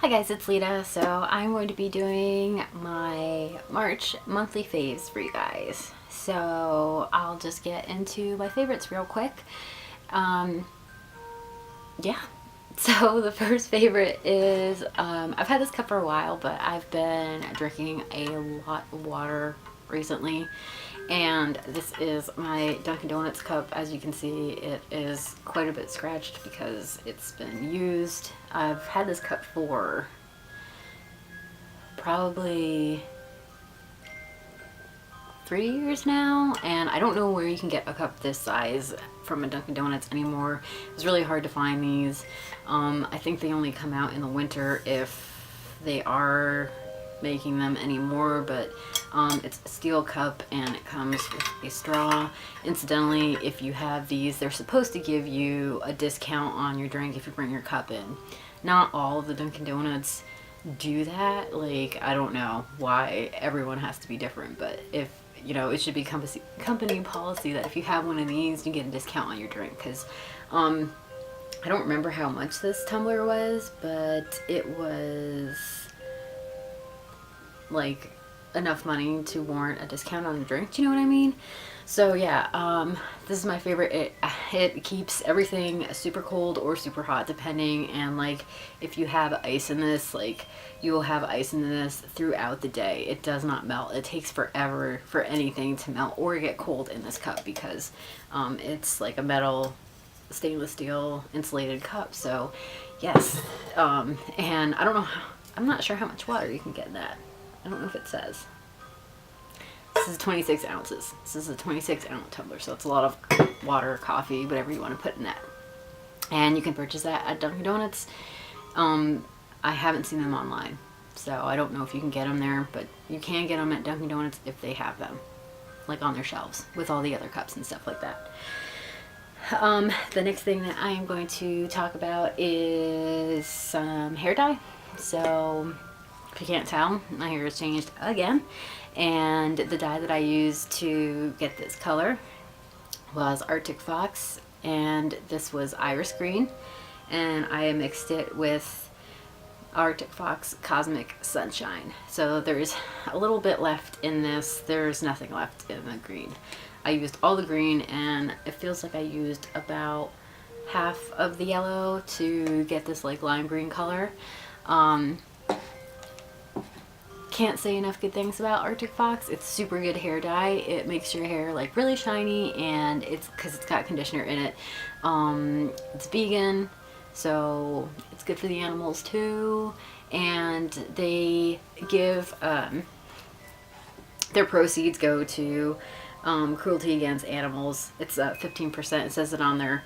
Hi guys, it's Lita. So I'm going to be doing my March monthly faves for you guys. So I'll just get into my favorites real quick. Yeah. So the first favorite is, I've had this cup for a while, but I've been drinking a lot of water recently. And this is my Dunkin Donuts cup. As you can see, it is quite a bit scratched because it's been used. I've had this cup for probably 3 years now, and I don't know where you can get a cup this size from a Dunkin Donuts anymore. It's really hard to find these. I think they only come out in the winter if they are making them anymore, but it's a steel cup and it comes with a straw. Incidentally, if you have these, they're supposed to give you a discount on your drink if you bring your cup in. Not all of the Dunkin Donuts do that. Like, I don't know why everyone has to be different, but if you know, it should be company policy that if you have one of these, you get a discount on your drink. Because I don't remember how much this tumbler was, but it was like enough money to warrant a discount on a drink. Do you know what I mean? So yeah, this is my favorite. It keeps everything super cold or super hot depending, and like if you have ice in this, like you will have ice in this throughout the day. It does not melt. It takes forever for anything to melt or get cold in this cup because it's like a metal stainless steel insulated cup. So yes, and I don't know I'm not sure how much water you can get in that. I don't know if it says. This is 26 ounces. This is a 26 ounce tumbler, so it's a lot of water, coffee, whatever you want to put in that. And you can purchase that at Dunkin Donuts. I haven't seen them online, so I don't know if you can get them there, but you can get them at Dunkin Donuts if they have them, like on their shelves with all the other cups and stuff like that. The next thing that I am going to talk about is some hair dye. So if you can't tell, my hair has changed again, and the dye that I used to get this color was Arctic Fox, and this was Iris Green, and I mixed it with Arctic Fox Cosmic Sunshine. So there's a little bit left in this. There's nothing left in the green. I used all the green, and it feels like I used about half of the yellow to get this like lime green color. Can't say enough good things about Arctic Fox. It's super good hair dye. It makes your hair like really shiny, and it's because it's got conditioner in it. It's vegan, so it's good for the animals too, and they give their proceeds go to cruelty against animals. It's 15%. It says it on their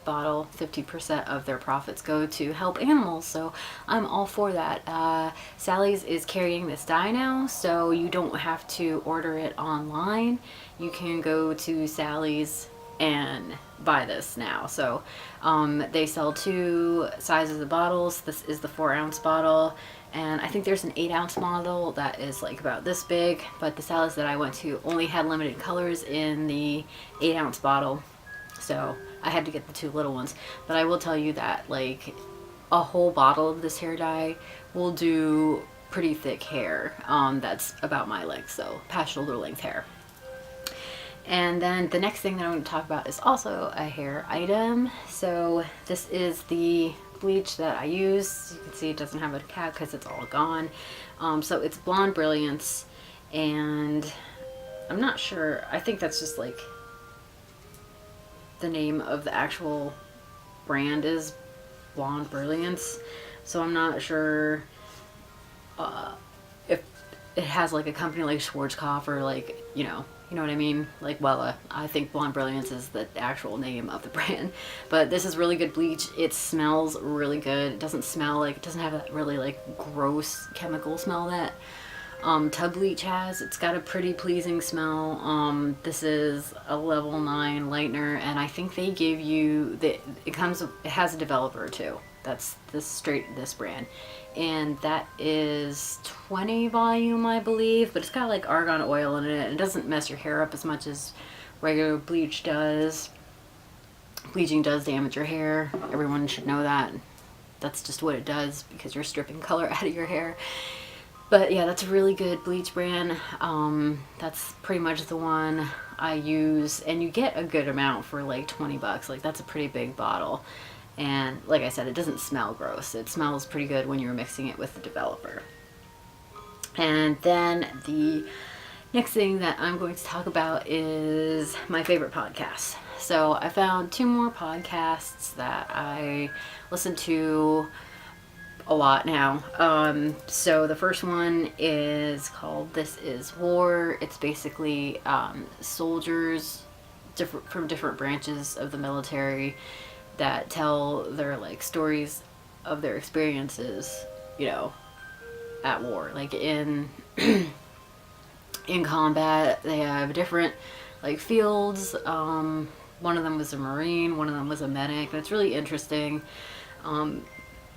bottle. 50% of their profits go to help animals, so I'm all for that. Sally's is carrying this dye now, so you don't have to order it online. You can go to Sally's and buy this now. So they sell 2 sizes of bottles. This is the 4-ounce bottle, and I think there's an 8-ounce model that is like about this big, but the Sally's that I went to only had limited colors in the 8-ounce bottle, so I had to get the 2 little ones. But I will tell you that like a whole bottle of this hair dye will do pretty thick hair that's about my length, so past shoulder length hair. And then the next thing that I'm going to talk about is also a hair item. So this is the bleach that I use. You can see it doesn't have a cap because it's all gone. So it's Blonde Brilliance, and I'm not sure. I think that's just like the name of the actual brand is Blonde Brilliance. So I'm not sure if it has like a company like Schwarzkopf or like, you know what I mean? Like Wella. I think Blonde Brilliance is the actual name of the brand. But this is really good bleach. It smells really good. It doesn't smell like, it doesn't have that really like gross chemical smell that tub bleach has. It's got a pretty pleasing smell. This is a level 9 lightener, and I think they give you it has a developer too. That's this brand, and that is 20 volume, I believe, but it's got like argan oil in it. It doesn't mess your hair up as much as regular bleach does. Bleaching does damage your hair. Everyone should know that. that's just what it does because you're stripping color out of your hair. But yeah, that's a really good bleach brand. That's pretty much the one I use, and you get a good amount for like 20 bucks. Like, that's a pretty big bottle. And like I said, it doesn't smell gross. It smells pretty good when you're mixing it with the developer. And then the next thing that I'm going to talk about is my favorite podcasts. So I found 2 more podcasts that I listen to a lot now. So the first one is called This Is War. It's basically soldiers from different branches of the military that tell their like stories of their experiences, you know, at war. Like in in combat, they have different like fields. One of them was a Marine, one of them was a medic. That's really interesting.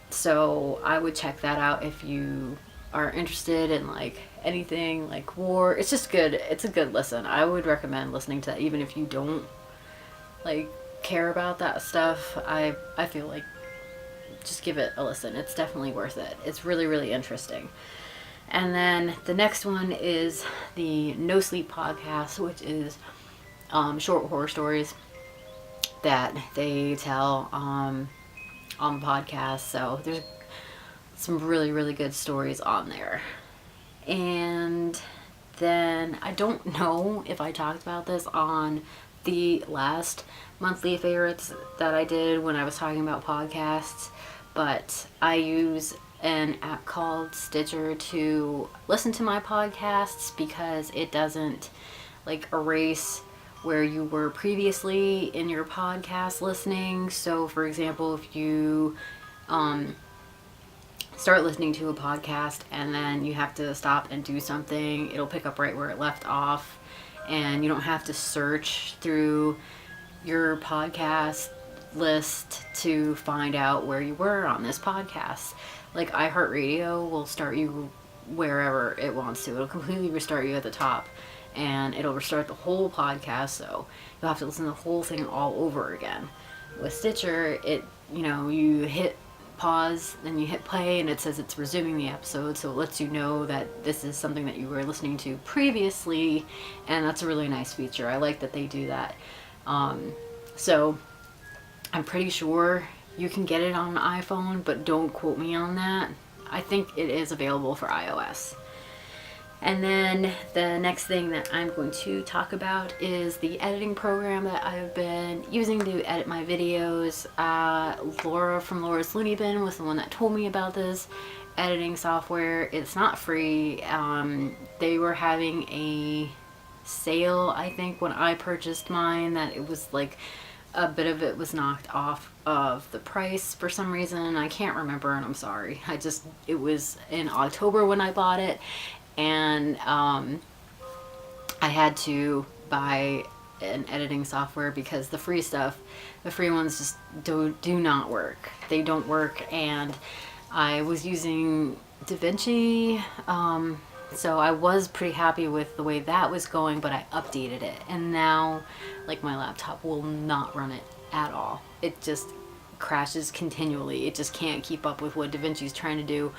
So I would check that out if you are interested in like anything like war. It's just good. It's a good listen. I would recommend listening to that even if you don't like care about that stuff. I feel like just give it a listen. It's definitely worth it. It's really, really interesting. And then the next one is the No Sleep podcast, which is short horror stories that they tell on the podcast. So there's some really, really good stories on there. And then I don't know if I talked about this on the last monthly favorites that I did when I was talking about podcasts, but I use an app called Stitcher to listen to my podcasts because it doesn't like erase where you were previously in your podcast listening. So for example, if you start listening to a podcast and then you have to stop and do something, it'll pick up right where it left off, and you don't have to search through your podcast list to find out where you were on this podcast. Like iHeartRadio will start you wherever it wants to. It'll completely restart you at the top, and it'll restart the whole podcast, so you'll have to listen to the whole thing all over again. With Stitcher, you hit pause, then you hit play, and it says it's resuming the episode, so it lets you know that this is something that you were listening to previously, and that's a really nice feature. I like that they do that. So I'm pretty sure you can get it on an iPhone, but don't quote me on that. I think it is available for iOS. And then the next thing that I'm going to talk about is the editing program that I've been using to edit my videos. Laura from Laura's Looney Bin was the one that told me about this editing software. It's not free. They were having a sale, I think, when I purchased mine, that it was like a bit of it was knocked off of the price for some reason. I can't remember, and I'm sorry. It was in October when I bought it, and I had to buy an editing software because the free ones just do not work. They don't work, and I was using DaVinci, so I was pretty happy with the way that was going, but I updated it, and now like my laptop will not run it at all. It just crashes continually. It just can't keep up with what DaVinci's trying to do.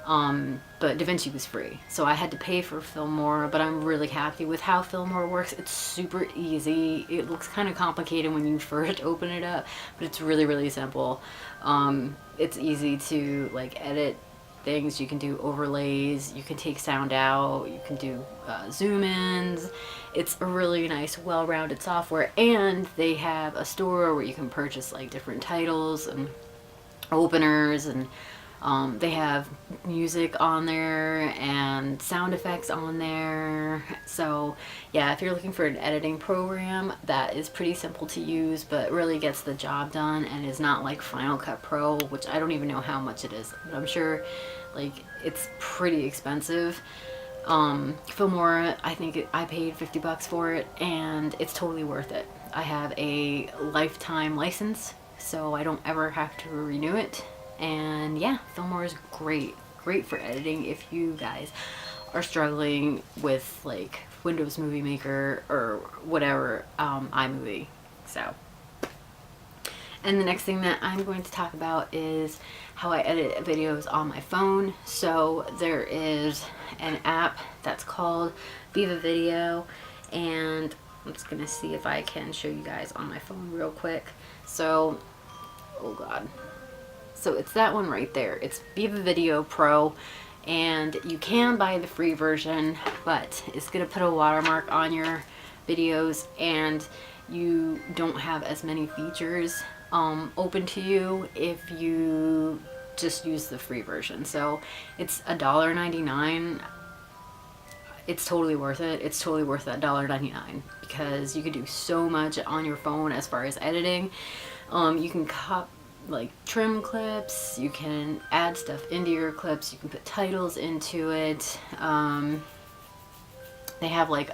But DaVinci was free, so I had to pay for Filmora, but I'm really happy with how Filmora works. It's super easy. It looks kind of complicated when you first open it up, but it's really, really simple. It's easy to like edit things. You can do overlays, you can take sound out, you can do zoom ins. It's a really nice, well-rounded software, and they have a store where you can purchase like different titles and openers, and they have music on there and sound effects on there. So yeah, if you're looking for an editing program that is pretty simple to use but really gets the job done and is not like Final Cut Pro, which I don't even know how much it is, but I'm sure like it's pretty expensive. Filmora, I think I paid $50 for it, and it's totally worth it. I have a lifetime license, so I don't ever have to renew it. And yeah, Filmora is great for editing if you guys are struggling with like Windows Movie Maker or whatever, iMovie. So, And the next thing that I'm going to talk about is how I edit videos on my phone. So there is an app that's called Viva Video, and I'm just gonna see if I can show you guys on my phone real quick. So, oh God. So it's that one right there. It's Viva Video Pro, and you can buy the free version, but it's gonna put a watermark on your videos, and you don't have as many features open to you if you just use the free version. So it's $1.99. It's totally worth it. It's totally worth that $1.99 because you can do so much on your phone as far as editing. You can like trim clips, you can add stuff into your clips, you can put titles into it. They have like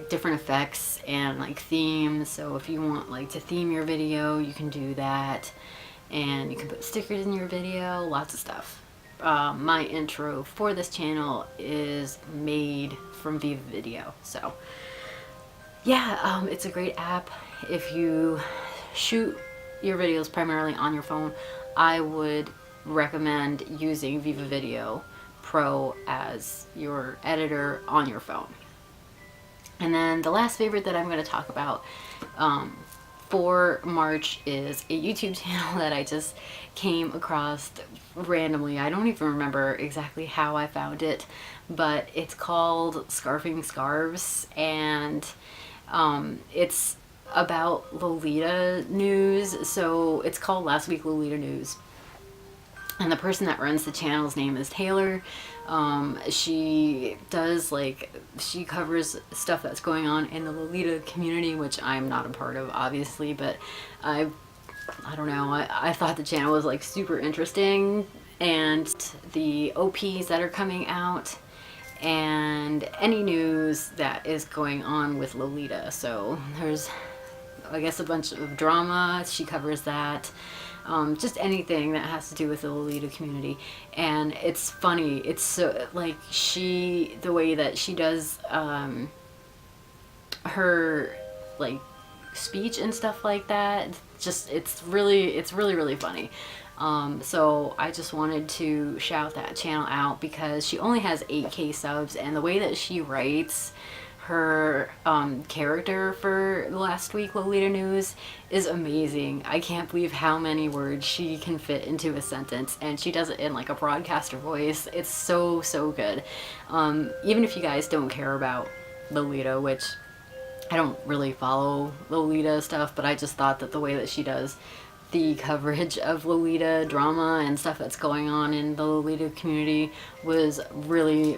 different effects and like themes, so if you want like to theme your video, you can do that, and you can put stickers in your video, lots of stuff. My intro for this channel is made from Viva Video, so yeah, it's a great app. If you shoot your videos primarily on your phone, I would recommend using Viva Video Pro as your editor on your phone. And then the last favorite that I'm going to talk about for March is a YouTube channel that I just came across randomly. I don't even remember exactly how I found it, but it's called Scarfing Scarves, and it's about Lolita news. So it's called Last Week Lolita News. And the person that runs the channel's name is Taylor. She does she covers stuff that's going on in the Lolita community, which I'm not a part of, obviously, but I don't know, I thought the channel was like super interesting, and the OPs that are coming out and any news that is going on with Lolita. So there's, I guess, a bunch of drama. She covers that. Just anything that has to do with the Lolita community, and it's funny. It's so like the way that she does her like speech and stuff like that. It's really funny. So I just wanted to shout that channel out because she only has 8K subs, and the way that she writes her character for the Last Week Lolita News is amazing. I can't believe how many words she can fit into a sentence, and she does it in like a broadcaster voice. It's so good. Even if you guys don't care about Lolita, which I don't really follow Lolita stuff, but I just thought that the way that she does the coverage of Lolita drama and stuff that's going on in the Lolita community was really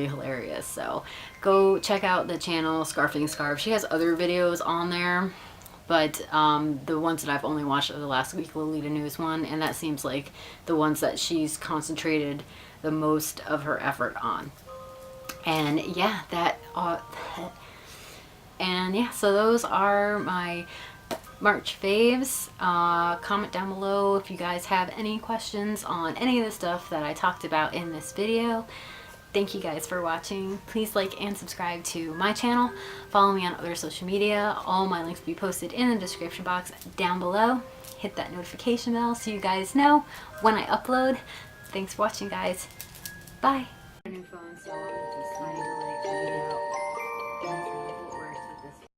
hilarious. So go check out the channel Scarfing Scarves. She has other videos on there, but the ones that I've only watched are the Last Week Lolita News one, and that seems like the ones that she's concentrated the most of her effort on. And yeah, so those are my March faves. Comment down below if you guys have any questions on any of the stuff that I talked about in this video. Thank you guys for watching. Please like and subscribe to my channel. Follow me on other social media. All my links will be posted in the description box down below. Hit that notification bell so you guys know when I upload. Thanks for watching, guys. Bye.